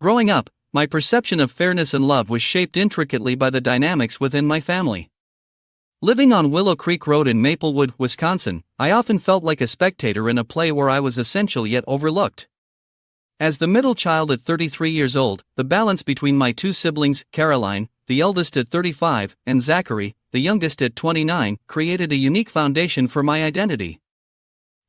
Growing up, my perception of fairness and love was shaped intricately by the dynamics within my family. Living on Willow Creek Road in Maplewood, Wisconsin, I often felt like a spectator in a play where I was essential yet overlooked. As the middle child at 33 years old, the balance between my two siblings, Caroline, the eldest at 35, and Zachary, the youngest at 29, created a unique foundation for my identity.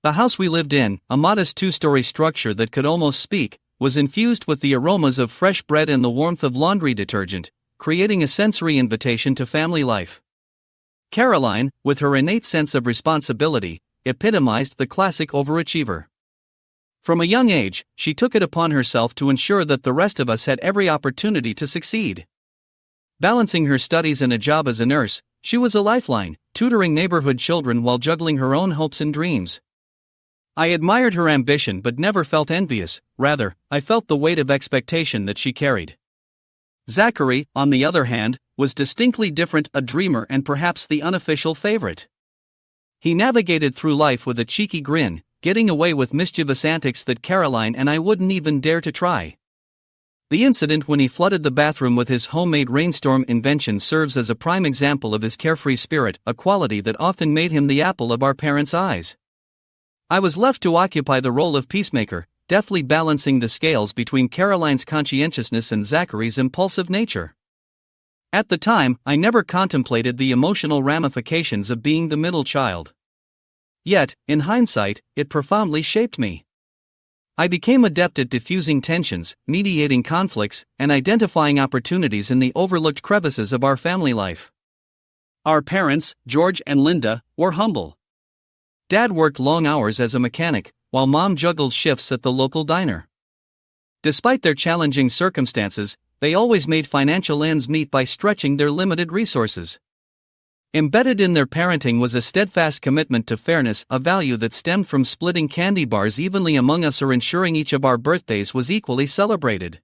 The house we lived in, a modest two-story structure that could almost speak, was infused with the aromas of fresh bread and the warmth of laundry detergent, creating a sensory invitation to family life. Caroline, with her innate sense of responsibility, epitomized the classic overachiever. From a young age, she took it upon herself to ensure that the rest of us had every opportunity to succeed. Balancing her studies and a job as a nurse, she was a lifeline, tutoring neighborhood children while juggling her own hopes and dreams. I admired her ambition but never felt envious, rather, I felt the weight of expectation that she carried. Zachary, on the other hand, was distinctly different, a dreamer and perhaps the unofficial favorite. He navigated through life with a cheeky grin, getting away with mischievous antics that Caroline and I wouldn't even dare to try. The incident when he flooded the bathroom with his homemade rainstorm invention serves as a prime example of his carefree spirit, a quality that often made him the apple of our parents' eyes. I was left to occupy the role of peacemaker, deftly balancing the scales between Caroline's conscientiousness and Zachary's impulsive nature. At the time, I never contemplated the emotional ramifications of being the middle child. Yet, in hindsight, it profoundly shaped me. I became adept at diffusing tensions, mediating conflicts, and identifying opportunities in the overlooked crevices of our family life. Our parents, George and Linda, were humble. Dad worked long hours as a mechanic, while Mom juggled shifts at the local diner. Despite their challenging circumstances, they always made financial ends meet by stretching their limited resources. Embedded in their parenting was a steadfast commitment to fairness, a value that stemmed from splitting candy bars evenly among us or ensuring each of our birthdays was equally celebrated.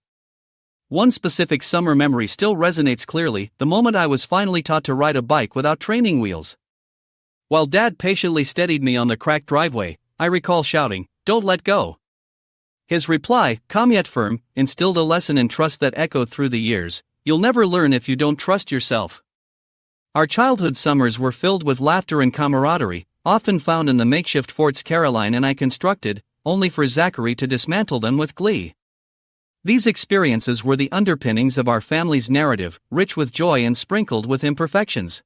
One specific summer memory still resonates clearly, the moment I was finally taught to ride a bike without training wheels. While Dad patiently steadied me on the cracked driveway, I recall shouting, "Don't let go." His reply, calm yet firm, instilled a lesson in trust that echoed through the years. You'll never learn if you don't trust yourself. Our childhood summers were filled with laughter and camaraderie, often found in the makeshift forts Caroline and I constructed, only for Zachary to dismantle them with glee. These experiences were the underpinnings of our family's narrative, rich with joy and sprinkled with imperfections.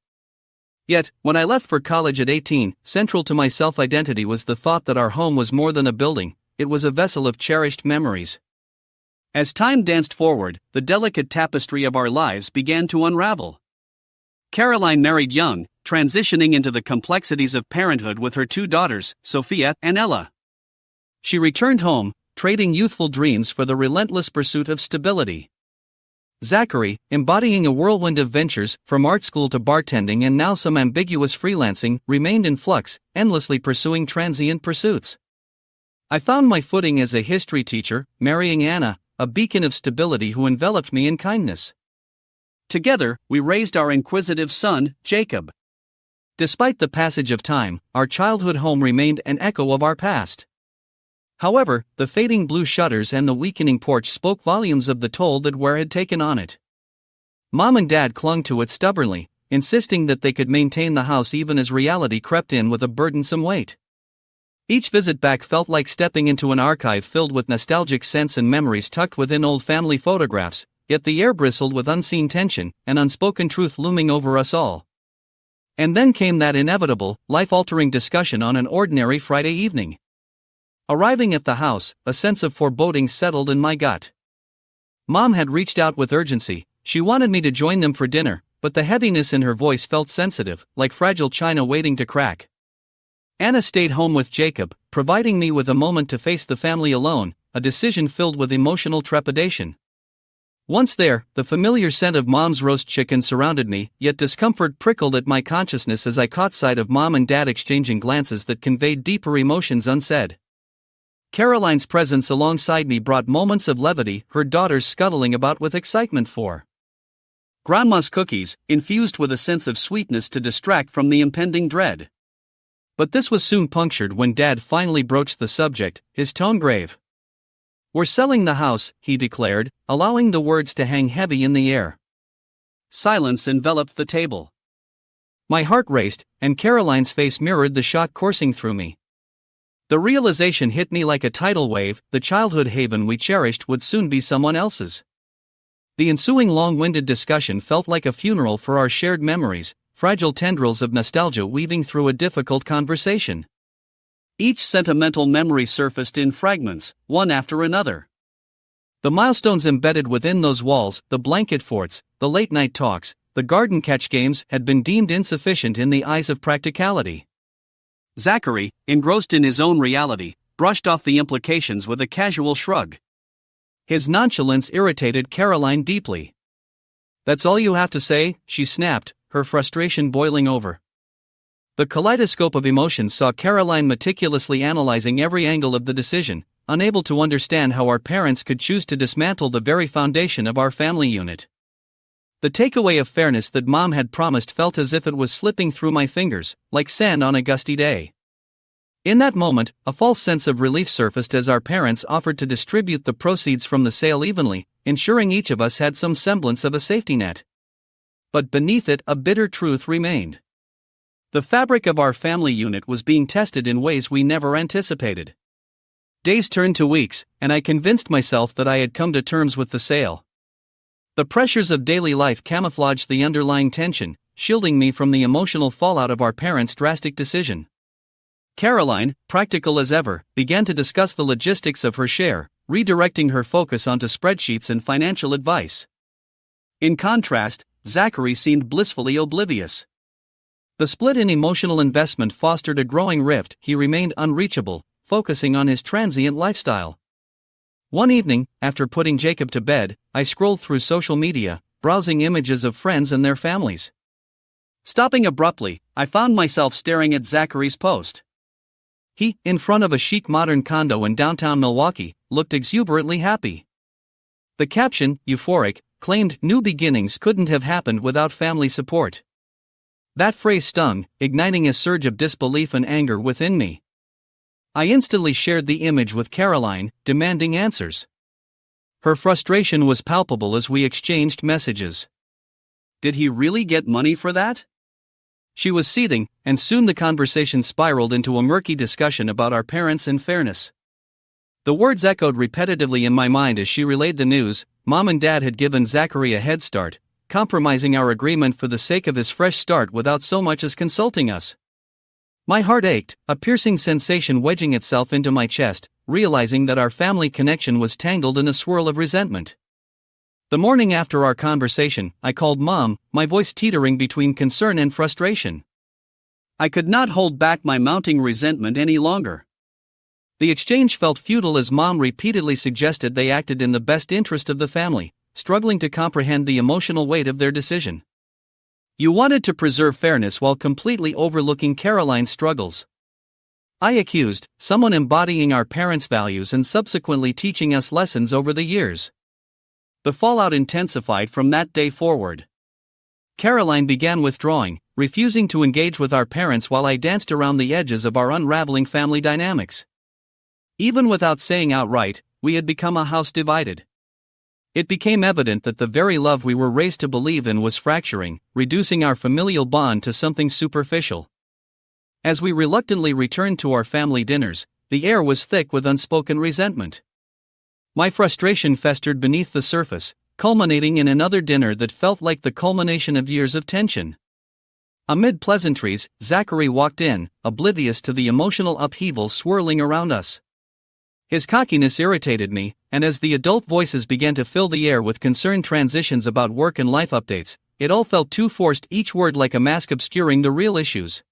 Yet, when I left for college at 18, central to my self-identity was the thought that our home was more than a building, it was a vessel of cherished memories. As time danced forward, the delicate tapestry of our lives began to unravel. Caroline married young, transitioning into the complexities of parenthood with her two daughters, Sophia and Ella. She returned home, trading youthful dreams for the relentless pursuit of stability. Zachary, embodying a whirlwind of ventures, from art school to bartending and now some ambiguous freelancing, remained in flux, endlessly pursuing transient pursuits. I found my footing as a history teacher, marrying Anna, a beacon of stability who enveloped me in kindness. Together, we raised our inquisitive son, Jacob. Despite the passage of time, our childhood home remained an echo of our past. However, the fading blue shutters and the weakening porch spoke volumes of the toll that wear had taken on it. Mom and Dad clung to it stubbornly, insisting that they could maintain the house even as reality crept in with a burdensome weight. Each visit back felt like stepping into an archive filled with nostalgic scents and memories tucked within old family photographs, yet the air bristled with unseen tension, an unspoken truth looming over us all. And then came that inevitable, life-altering discussion on an ordinary Friday evening. Arriving at the house, a sense of foreboding settled in my gut. Mom had reached out with urgency. She wanted me to join them for dinner, but the heaviness in her voice felt sensitive, like fragile china waiting to crack. Anna stayed home with Jacob, providing me with a moment to face the family alone, a decision filled with emotional trepidation. Once there, the familiar scent of Mom's roast chicken surrounded me, yet discomfort prickled at my consciousness as I caught sight of Mom and Dad exchanging glances that conveyed deeper emotions unsaid. Caroline's presence alongside me brought moments of levity, her daughters scuttling about with excitement for Grandma's cookies, infused with a sense of sweetness to distract from the impending dread. But this was soon punctured when Dad finally broached the subject, his tone grave. "We're selling the house," he declared, allowing the words to hang heavy in the air. Silence enveloped the table. My heart raced, and Caroline's face mirrored the shock coursing through me. The realization hit me like a tidal wave: the childhood haven we cherished would soon be someone else's. The ensuing long-winded discussion felt like a funeral for our shared memories, fragile tendrils of nostalgia weaving through a difficult conversation. Each sentimental memory surfaced in fragments, one after another. The milestones embedded within those walls, the blanket forts, the late-night talks, the garden catch games, had been deemed insufficient in the eyes of practicality. Zachary, engrossed in his own reality, brushed off the implications with a casual shrug. His nonchalance irritated Caroline deeply. "That's all you have to say?" she snapped, her frustration boiling over. The kaleidoscope of emotions saw Caroline meticulously analyzing every angle of the decision, unable to understand how our parents could choose to dismantle the very foundation of our family unit. The takeaway of fairness that Mom had promised felt as if it was slipping through my fingers, like sand on a gusty day. In that moment, a false sense of relief surfaced as our parents offered to distribute the proceeds from the sale evenly, ensuring each of us had some semblance of a safety net. But beneath it, a bitter truth remained. The fabric of our family unit was being tested in ways we never anticipated. Days turned to weeks, and I convinced myself that I had come to terms with the sale. The pressures of daily life camouflaged the underlying tension, shielding me from the emotional fallout of our parents' drastic decision. Caroline, practical as ever, began to discuss the logistics of her share, redirecting her focus onto spreadsheets and financial advice. In contrast, Zachary seemed blissfully oblivious. The split in emotional investment fostered a growing rift. He remained unreachable, focusing on his transient lifestyle. One evening, after putting Jacob to bed, I scrolled through social media, browsing images of friends and their families. Stopping abruptly, I found myself staring at Zachary's post. He, in front of a chic modern condo in downtown Milwaukee, looked exuberantly happy. The caption, euphoric, claimed new beginnings couldn't have happened without family support. That phrase stung, igniting a surge of disbelief and anger within me. I instantly shared the image with Caroline, demanding answers. Her frustration was palpable as we exchanged messages. Did he really get money for that? She was seething, and soon the conversation spiraled into a murky discussion about our parents and fairness. The words echoed repetitively in my mind as she relayed the news: Mom and Dad had given Zachary a head start, compromising our agreement for the sake of his fresh start without so much as consulting us. My heart ached, a piercing sensation wedging itself into my chest, realizing that our family connection was tangled in a swirl of resentment. The morning after our conversation, I called Mom, my voice teetering between concern and frustration. I could not hold back my mounting resentment any longer. The exchange felt futile as Mom repeatedly suggested they acted in the best interest of the family, struggling to comprehend the emotional weight of their decision. You wanted to preserve fairness while completely overlooking Caroline's struggles. I accused, someone embodying our parents' values and subsequently teaching us lessons over the years. The fallout intensified from that day forward. Caroline began withdrawing, refusing to engage with our parents while I danced around the edges of our unraveling family dynamics. Even without saying outright, we had become a house divided. It became evident that the very love we were raised to believe in was fracturing, reducing our familial bond to something superficial. As we reluctantly returned to our family dinners, the air was thick with unspoken resentment. My frustration festered beneath the surface, culminating in another dinner that felt like the culmination of years of tension. Amid pleasantries, Zachary walked in, oblivious to the emotional upheaval swirling around us. His cockiness irritated me, and as the adult voices began to fill the air with concerned transitions about work and life updates, it all felt too forced, each word like a mask obscuring the real issues.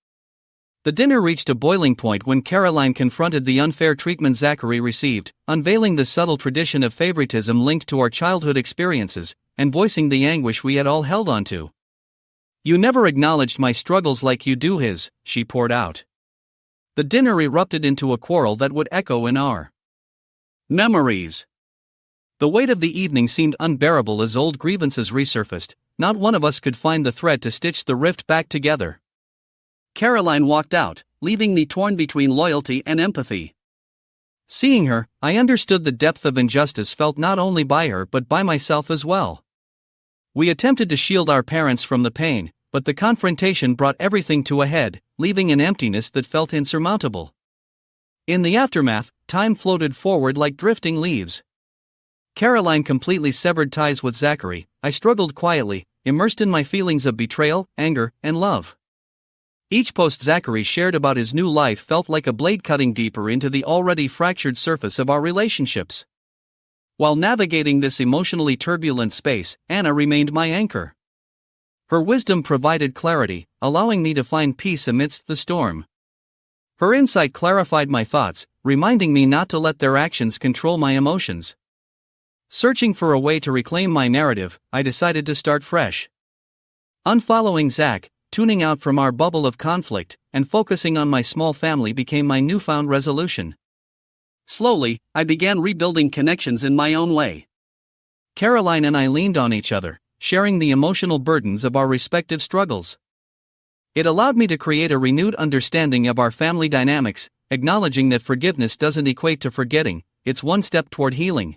The dinner reached a boiling point when Caroline confronted the unfair treatment Zachary received, unveiling the subtle tradition of favoritism linked to our childhood experiences, and voicing the anguish we had all held onto. "You never acknowledged my struggles like you do his," she poured out. The dinner erupted into a quarrel that would echo in our memories. The weight of the evening seemed unbearable as old grievances resurfaced. Not one of us could find the thread to stitch the rift back together. Caroline walked out, leaving me torn between loyalty and empathy. Seeing her, I understood the depth of injustice felt not only by her but by myself as well. We attempted to shield our parents from the pain, but the confrontation brought everything to a head, leaving an emptiness that felt insurmountable. In the aftermath, time floated forward like drifting leaves. Caroline completely severed ties with Zachary. I struggled quietly, immersed in my feelings of betrayal, anger, and love. Each post Zachary shared about his new life felt like a blade cutting deeper into the already fractured surface of our relationships. While navigating this emotionally turbulent space, Anna remained my anchor. Her wisdom provided clarity, allowing me to find peace amidst the storm. Her insight clarified my thoughts, reminding me not to let their actions control my emotions. Searching for a way to reclaim my narrative, I decided to start fresh. Unfollowing Zach, tuning out from our bubble of conflict, and focusing on my small family became my newfound resolution. Slowly, I began rebuilding connections in my own way. Caroline and I leaned on each other, sharing the emotional burdens of our respective struggles. It allowed me to create a renewed understanding of our family dynamics, acknowledging that forgiveness doesn't equate to forgetting, it's one step toward healing.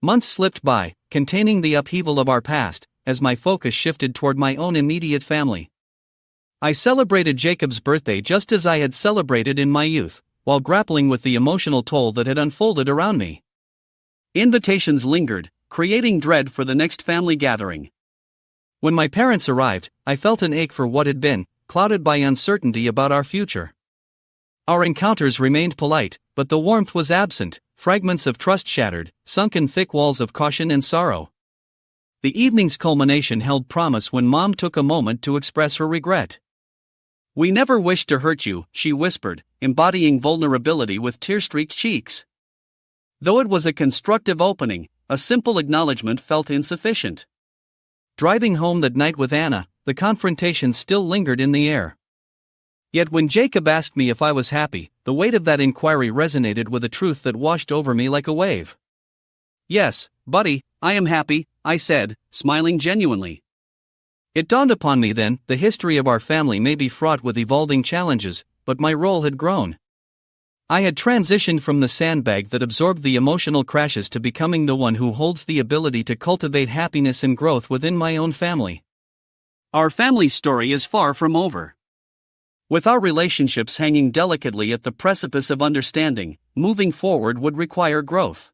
Months slipped by, containing the upheaval of our past, as my focus shifted toward my own immediate family. I celebrated Jacob's birthday just as I had celebrated in my youth, while grappling with the emotional toll that had unfolded around me. Invitations lingered, creating dread for the next family gathering. When my parents arrived, I felt an ache for what had been, clouded by uncertainty about our future. Our encounters remained polite, but the warmth was absent, fragments of trust shattered, sunk in thick walls of caution and sorrow. The evening's culmination held promise when Mom took a moment to express her regret. "We never wished to hurt you," she whispered, embodying vulnerability with tear-streaked cheeks. Though it was a constructive opening, a simple acknowledgement felt insufficient. Driving home that night with Anna, the confrontation still lingered in the air. Yet when Jacob asked me if I was happy, the weight of that inquiry resonated with a truth that washed over me like a wave. "Yes, buddy, I am happy," I said, smiling genuinely. It dawned upon me then, the history of our family may be fraught with evolving challenges, but my role had grown. I had transitioned from the sandbag that absorbed the emotional crashes to becoming the one who holds the ability to cultivate happiness and growth within my own family. Our family's story is far from over. With our relationships hanging delicately at the precipice of understanding, moving forward would require growth.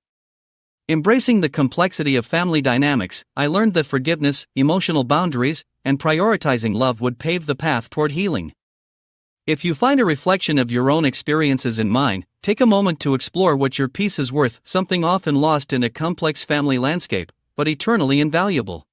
Embracing the complexity of family dynamics, I learned that forgiveness, emotional boundaries, and prioritizing love would pave the path toward healing. If you find a reflection of your own experiences in mine, take a moment to explore what your piece is worth, something often lost in a complex family landscape, but eternally invaluable.